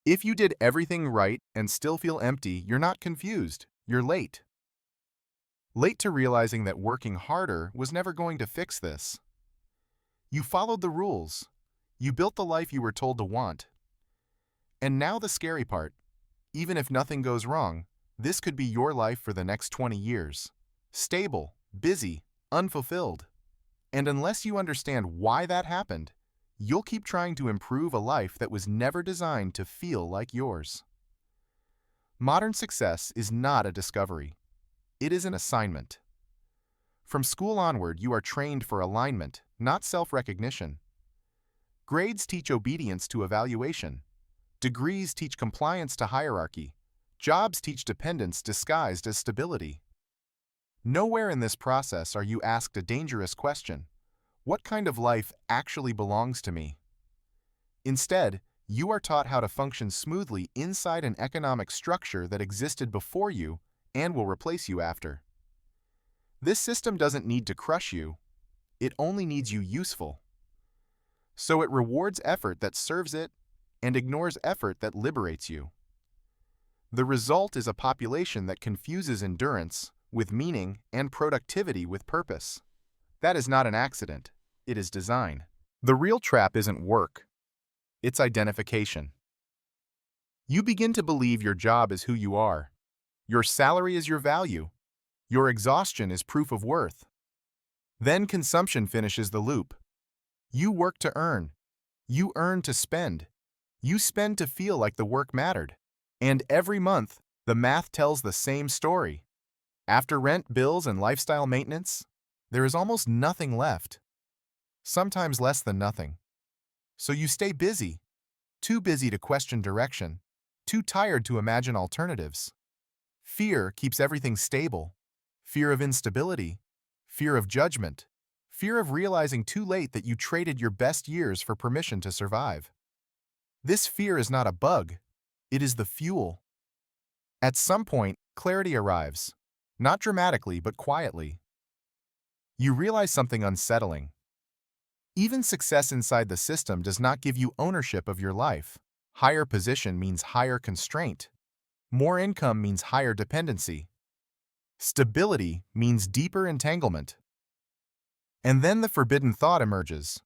If you did everything right and still feel empty, you're not confused. You're late. Late to realizing that working harder was never going to fix this. You followed the rules. You built the life you were told to want. And now the scary part. Even if nothing goes wrong, this could be your life for the next 20 years. Stable, busy, unfulfilled. And unless you understand why that happened, you'll keep trying to improve a life that was never designed to feel like yours. Modern success is not a discovery. It is an assignment. From school onward, you are trained for alignment, not self-recognition. Grades teach obedience to evaluation. Degrees teach compliance to hierarchy. Jobs teach dependence disguised as stability. Nowhere in this process are you asked a dangerous question: what kind of life actually belongs to me? Instead, you are taught how to function smoothly inside an economic structure that existed before you and will replace you after. This system doesn't need to crush you, it only needs you useful. So it rewards effort that serves it and ignores effort that liberates you. The result is a population that confuses endurance with meaning and productivity with purpose. That is not an accident, it is design. The real trap isn't work, it's identification. You begin to believe your job is who you are. Your salary is your value. Your exhaustion is proof of worth. Then consumption finishes the loop. You work to earn. You earn to spend. You spend to feel like the work mattered. And every month, the math tells the same story. After rent, bills, and lifestyle maintenance, there is almost nothing left. Sometimes less than nothing. So you stay busy. Too busy to question direction. Too tired to imagine alternatives. Fear keeps everything stable. Fear of instability. Fear of judgment. Fear of realizing too late that you traded your best years for permission to survive. This fear is not a bug. It is the fuel. At some point, clarity arrives. Not dramatically, but quietly. You realize something unsettling. Even success inside the system does not give you ownership of your life. Higher position means higher constraint. More income means higher dependency. Stability means deeper entanglement. And then the forbidden thought emerges.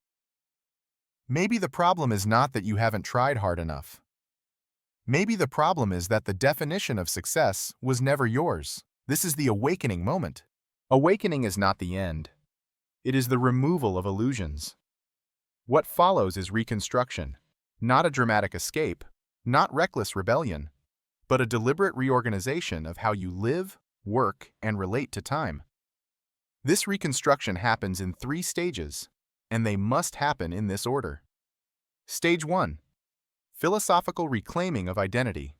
Maybe the problem is not that you haven't tried hard enough. Maybe the problem is that the definition of success was never yours. This is the awakening moment. Awakening is not the end. It is the removal of illusions. What follows is reconstruction, not a dramatic escape, not reckless rebellion, but a deliberate reorganization of how you live, work, and relate to time. This reconstruction happens in 3 stages, and they must happen in this order. Stage 1. Philosophical reclaiming of identity.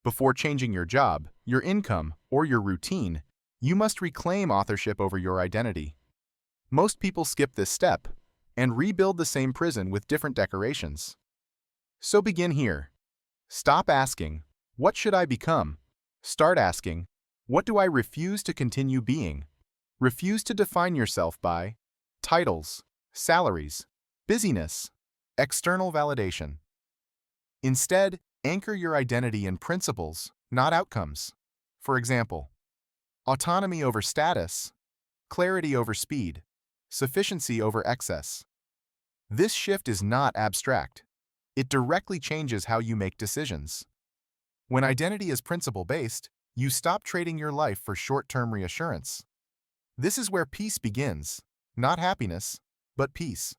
Before changing your job, your income, or your routine, you must reclaim authorship over your identity. Most people skip this step and rebuild the same prison with different decorations. So begin here. Stop asking, "What should I become?" Start asking, "What do I refuse to continue being?" Refuse to define yourself by titles, salaries, busyness, external validation. Instead, anchor your identity in principles, not outcomes. For example, autonomy over status, clarity over speed, sufficiency over excess. This shift is not abstract. It directly changes how you make decisions. When identity is principle-based, you stop trading your life for short-term reassurance. This is where peace begins, not happiness, but peace.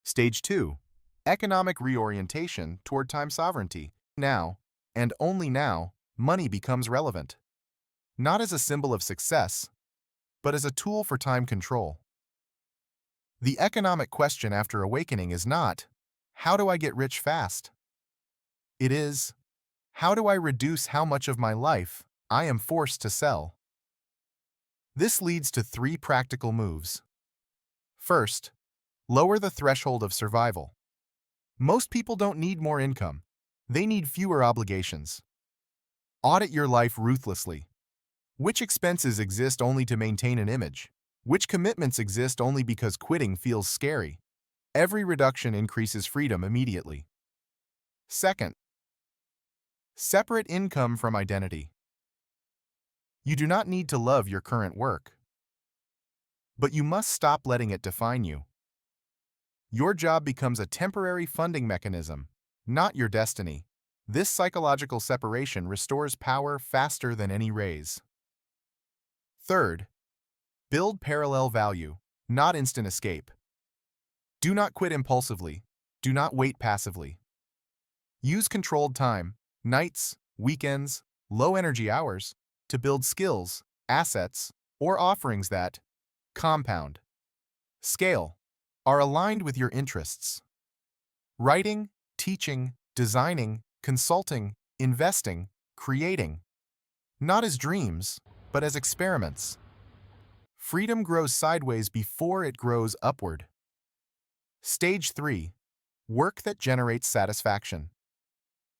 Stage 2. Economic reorientation toward time sovereignty. Now, and only now, money becomes relevant. Not as a symbol of success, but as a tool for time control. The economic question after awakening is not, "How do I get rich fast?" It is, "How do I reduce how much of my life I am forced to sell?" This leads to 3 practical moves. First, lower the threshold of survival. Most people don't need more income. They need fewer obligations. Audit your life ruthlessly. Which expenses exist only to maintain an image? Which commitments exist only because quitting feels scary? Every reduction increases freedom immediately. Second, Separate income from identity. You do not need to love your current work, but you must stop letting it define you. Your job becomes a temporary funding mechanism, not your destiny. This psychological separation restores power faster than any raise. Third, build parallel value, not instant escape. Do not quit impulsively. Do not wait passively. Use controlled time, nights, weekends, low-energy hours, to build skills, assets, or offerings that compound, scale, are aligned with your interests. Writing, teaching, designing, consulting, investing, creating. Not as dreams, but as experiments. Freedom grows sideways before it grows upward. Stage 3. Work that generates satisfaction.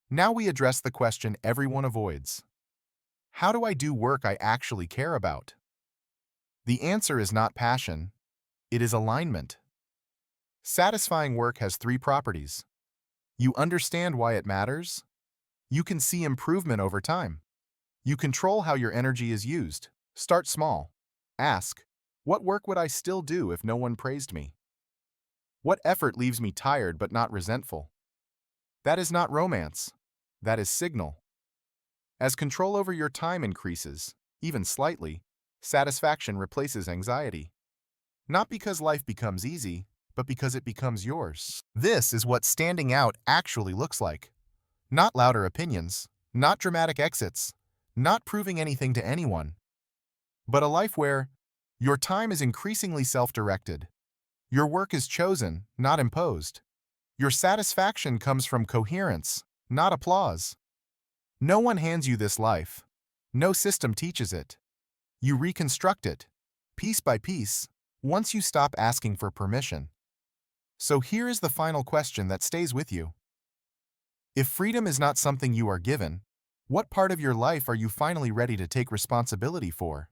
Now we address the question everyone avoids. How do I do work I actually care about? The answer is not passion, it is alignment. Satisfying work has 3 properties. You understand why it matters. You can see improvement over time. You control how your energy is used. Start small. Ask, what work would I still do if no one praised me? What effort leaves me tired but not resentful? That is not romance. That is signal. As control over your time increases, even slightly, satisfaction replaces anxiety. Not because life becomes easy, but because it becomes yours. This is what standing out actually looks like. Not louder opinions, not dramatic exits, not proving anything to anyone, but a life where your time is increasingly self-directed. Your work is chosen, not imposed. Your satisfaction comes from coherence, not applause. No one hands you this life. No system teaches it. You reconstruct it, piece by piece, once you stop asking for permission. So here is the final question that stays with you. If freedom is not something you are given, what part of your life are you finally ready to take responsibility for?